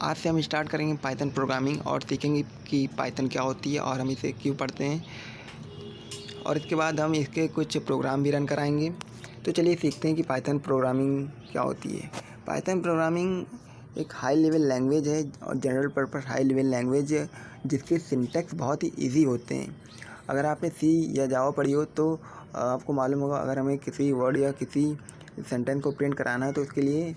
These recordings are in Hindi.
आज से हम स्टार्ट करेंगे पाइथन प्रोग्रामिंग और सीखेंगे कि पाइथन क्या होती है और हम इसे क्यों पढ़ते हैं, और इसके बाद हम इसके कुछ प्रोग्राम भी रन कराएंगे। तो चलिए सीखते हैं कि पाइथन प्रोग्रामिंग क्या होती है। पाइथन प्रोग्रामिंग एक हाई लेवल लैंग्वेज है और general purpose high level language जिसके सिंटैक्स बहुत ही ईजी होते हैं। अगर आपने सी या जावा पढ़ी हो तो आपको मालूम होगा, अगर हमें किसी वर्ड या किसी सेंटेंस को प्रिंट कराना है तो उसके लिए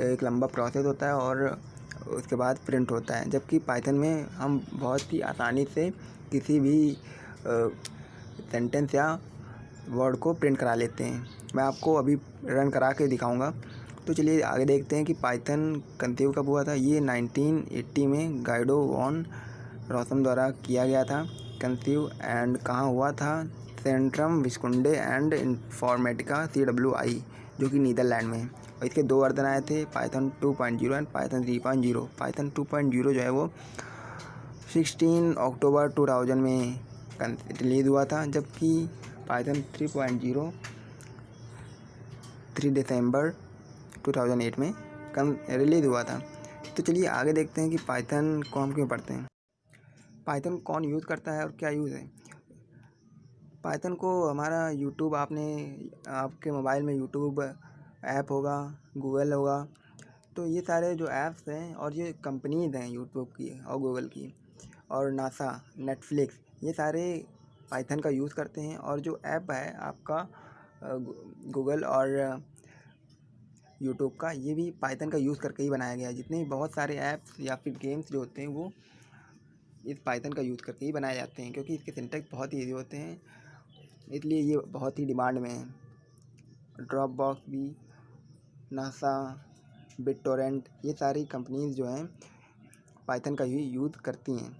एक लंबा प्रोसेस होता है और उसके बाद प्रिंट होता है, जबकि पाइथन में हम बहुत ही आसानी से किसी भी सेंटेंस या वर्ड को प्रिंट करा लेते हैं। मैं आपको अभी रन करा के दिखाऊंगा। तो चलिए आगे देखते हैं कि पाइथन कंसीव कब हुआ था। ये 1980 में गाइडो वॉन रॉसम द्वारा किया गया था कंसीव, एंड कहाँ हुआ था, सेंट्रम विस्कुंडे एंड इंफॉर्मेटिका CWI, जो कि नीदरलैंड में है। और इसके 2 वर्जन आए थे, पाइथन 2.0 एंड पाइथन 3.0। पाइथन 2.0 जो है वो 16 अक्टूबर 2000 में रिलीज़ हुआ था, जबकि पाइथन 3.0 3 दिसंबर 2008 में रिलीज़ हुआ था। तो चलिए आगे देखते हैं कि पाइथन को हम क्यों पढ़ते हैं, पाइथन कौन यूज़ करता है और क्या यूज़ है। पाइथन को हमारा यूट्यूब, आपके मोबाइल में यूट्यूब ऐप होगा, गूगल होगा, तो ये सारे जो ऐप्स हैं और ये कंपनीज़ हैं यूट्यूब की और गूगल की और नासा, नेटफ्लिक्स, ये सारे पाइथन का यूज़ करते हैं। और जो ऐप है आपका गूगल और यूट्यूब का, ये भी पाइथन का यूज़ करके ही बनाया गया है। जितने भी बहुत सारे ऐप्स या फिर गेम्स जो होते हैं वो इस पाइथन का यूज़ करके ही बनाए जाते हैं, क्योंकि इसके सिंटैक्स बहुत ही ईजी होते हैं, इसलिए ये बहुत ही डिमांड में है। ड्रॉप बॉक्स भी, नासा, बिटटोरेंट, ये सारी कंपनीज़ जो हैं पाइथन का ही यूज़ करती हैं।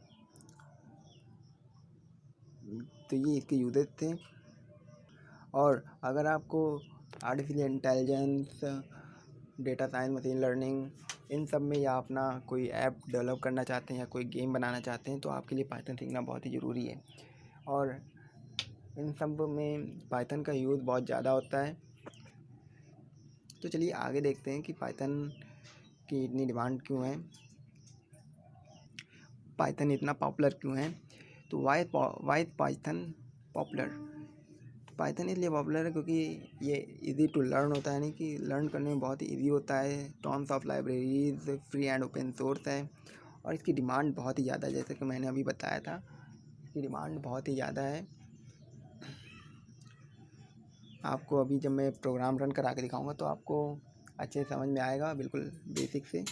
तो ये इसके यूजेस थे। और अगर आपको artificial intelligence, data science, machine learning, इन सब में या अपना कोई ऐप डेवलप करना चाहते हैं या कोई गेम बनाना चाहते हैं तो आपके लिए पाइथन सीखना बहुत ही ज़रूरी है। और इन सब में पाइथन का यूज़ बहुत ज़्यादा होता है। तो चलिए आगे देखते हैं कि पाइथन की इतनी डिमांड क्यों है, पाइथन इतना पॉपुलर क्यों है। तो वाई पाइथन पॉपुलर। पाइथन इसलिए पॉपुलर है क्योंकि ये इजी टू लर्न होता है, यानी कि लर्न करने में बहुत ही ईजी होता है। Tons of libraries, free and open source है, और इसकी डिमांड बहुत ही ज़्यादा है। जैसे कि मैंने अभी बताया था, इसकी डिमांड बहुत ही ज़्यादा है। आपको अभी जब मैं प्रोग्राम रन करा के दिखाऊंगा तो आपको अच्छे से समझ में आएगा, बिल्कुल बेसिक से।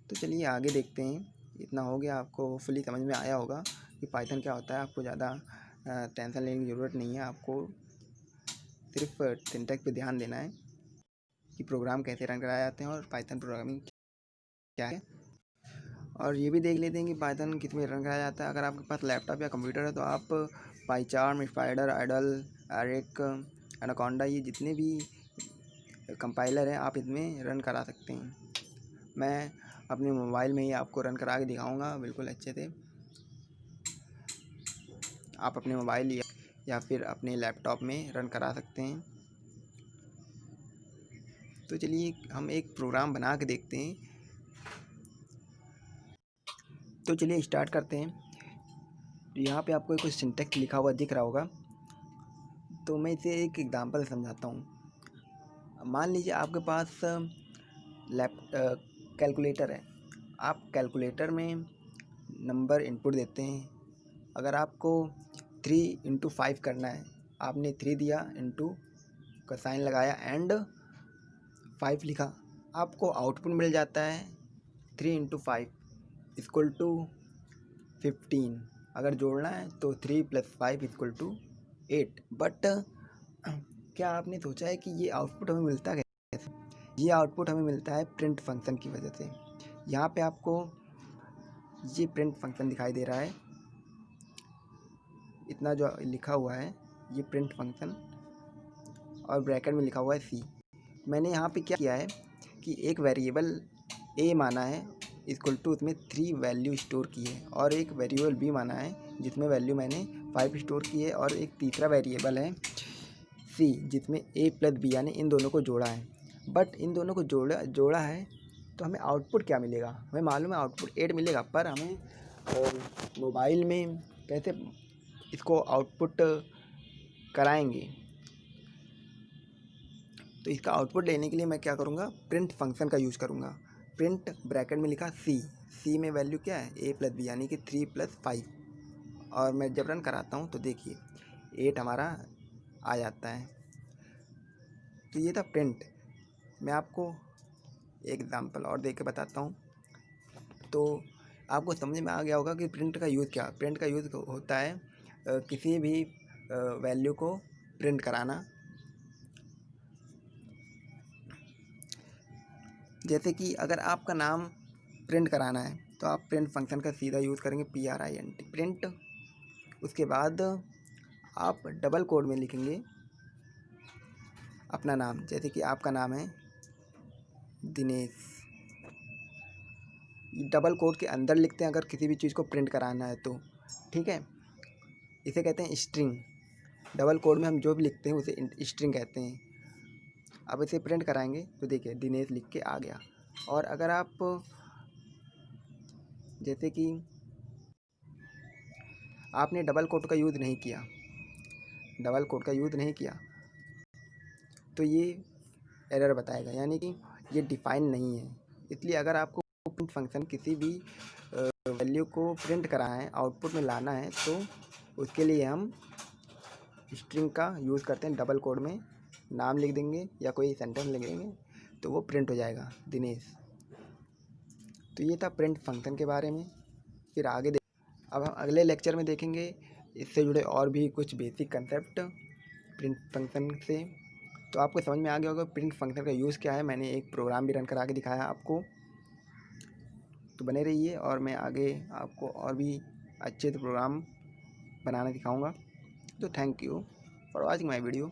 तो चलिए आगे देखते हैं। इतना हो गया, आपको फुली समझ में आया होगा कि पाइथन क्या होता है। आपको ज़्यादा टेंशन लेने की ज़रूरत नहीं है, आपको सिर्फ सिंटैक्स पे ध्यान देना है कि प्रोग्राम कैसे रन कराए जाते हैं और पाइथन प्रोग्रामिंग क्या है। और ये भी देख लेते हैं कि पाइथन किस में रन कराया जाता है। अगर आपके पास लैपटॉप या कंप्यूटर है तो आप पाइचार्म, स्पाइडर, आइडल, एरिक, एनाकोंडा, ये जितने भी कंपाइलर हैं आप इसमें रन करा सकते हैं। मैं अपने मोबाइल में ही आपको रन करा के दिखाऊंगा बिल्कुल अच्छे से। आप अपने मोबाइल या फिर अपने लैपटॉप में रन करा सकते हैं। तो चलिए हम एक प्रोग्राम बना के देखते हैं। तो चलिए स्टार्ट करते हैं। यहाँ पे आपको कुछ सिंटैक्स लिखा हुआ दिख रहा होगा, तो मैं इसे एक एग्जांपल समझाता हूँ। मान लीजिए आपके पास कैलकुलेटर है। आप कैलकुलेटर में नंबर इनपुट देते हैं। अगर आपको 3 × 5 करना है, आपने 3 दिया, इंटू का साइन लगाया एंड 5 लिखा, आपको आउटपुट मिल जाता है 3 × 5 = 15। अगर जोड़ना है तो 3 + 5 = 8। बट क्या आपने सोचा है कि ये आउटपुट हमें मिलता कैसे? ये आउटपुट हमें मिलता है प्रिंट फंक्शन की वजह से। यहाँ पे आपको ये प्रिंट फंक्शन दिखाई दे रहा है, इतना जो लिखा हुआ है ये प्रिंट फंक्शन, और ब्रैकेट में लिखा हुआ है सी। मैंने यहाँ पे क्या किया है कि एक वेरिएबल ए माना है = उसमें 3 वैल्यू स्टोर की है, और एक वेरिएबल बी माना है जिसमें वैल्यू मैंने 5 स्टोर की है, और एक तीसरा वेरिएबल है सी जिसमें a + b, यानी इन दोनों को जोड़ा है। बट इन दोनों को जोड़ा है तो हमें आउटपुट क्या मिलेगा, हमें मालूम है आउटपुट 8 मिलेगा, पर हमें मोबाइल में कैसे इसको आउटपुट कराएंगे। तो इसका आउटपुट लेने के लिए मैं क्या करूँगा, प्रिंट फंक्शन का यूज़ करूँगा। प्रिंट ब्रैकेट में लिखा सी में वैल्यू क्या है a+b यानी कि 3 + 5, और मैं जब रन कराता हूँ तो देखिए 8 हमारा आ जाता है। तो ये था प्रिंट। मैं आपको एक एग्जांपल और दे के बताता हूँ तो आपको समझ में आ गया होगा कि प्रिंट का यूज़ क्या। प्रिंट का यूज़ होता है किसी भी वैल्यू को प्रिंट कराना। जैसे कि अगर आपका नाम प्रिंट कराना है तो आप प्रिंट फंक्शन का सीधा यूज़ करेंगे print प्रिंट। उसके बाद आप डबल कोड में लिखेंगे अपना नाम, जैसे कि आपका नाम है दिनेश। डबल कोड के अंदर लिखते हैं अगर किसी भी चीज़ को प्रिंट कराना है तो, ठीक है। इसे कहते हैं स्ट्रिंग। डबल कोड में हम जो भी लिखते हैं उसे स्ट्रिंग कहते हैं। अब इसे प्रिंट कराएंगे तो देखिए दिनेश लिख के आ गया। और अगर आप जैसे कि आपने डबल कोड का यूज़ नहीं किया तो ये एरर बताएगा, यानी कि ये डिफ़ाइन नहीं है। इसलिए अगर आपको प्रिंट फंक्शन किसी भी वैल्यू को प्रिंट कराना है, आउटपुट में लाना है, तो उसके लिए हम स्ट्रिंग का यूज़ करते हैं। डबल कोड में नाम लिख देंगे या कोई सेंटेंस लिख देंगे तो वो प्रिंट हो जाएगा दिनेश। तो ये था प्रिंट फंक्शन के बारे में। फिर आगे अब हम अगले लेक्चर में देखेंगे इससे जुड़े और भी कुछ बेसिक कंसेप्ट प्रिंट फंक्शन से। तो आपको समझ में आ गया होगा प्रिंट फंक्शन का यूज़ क्या है। मैंने एक प्रोग्राम भी रन करा के दिखाया आपको। तो बने रहिए और मैं आगे आपको और भी अच्छे से प्रोग्राम बनाना दिखाऊंगा। तो thank you for watching my video.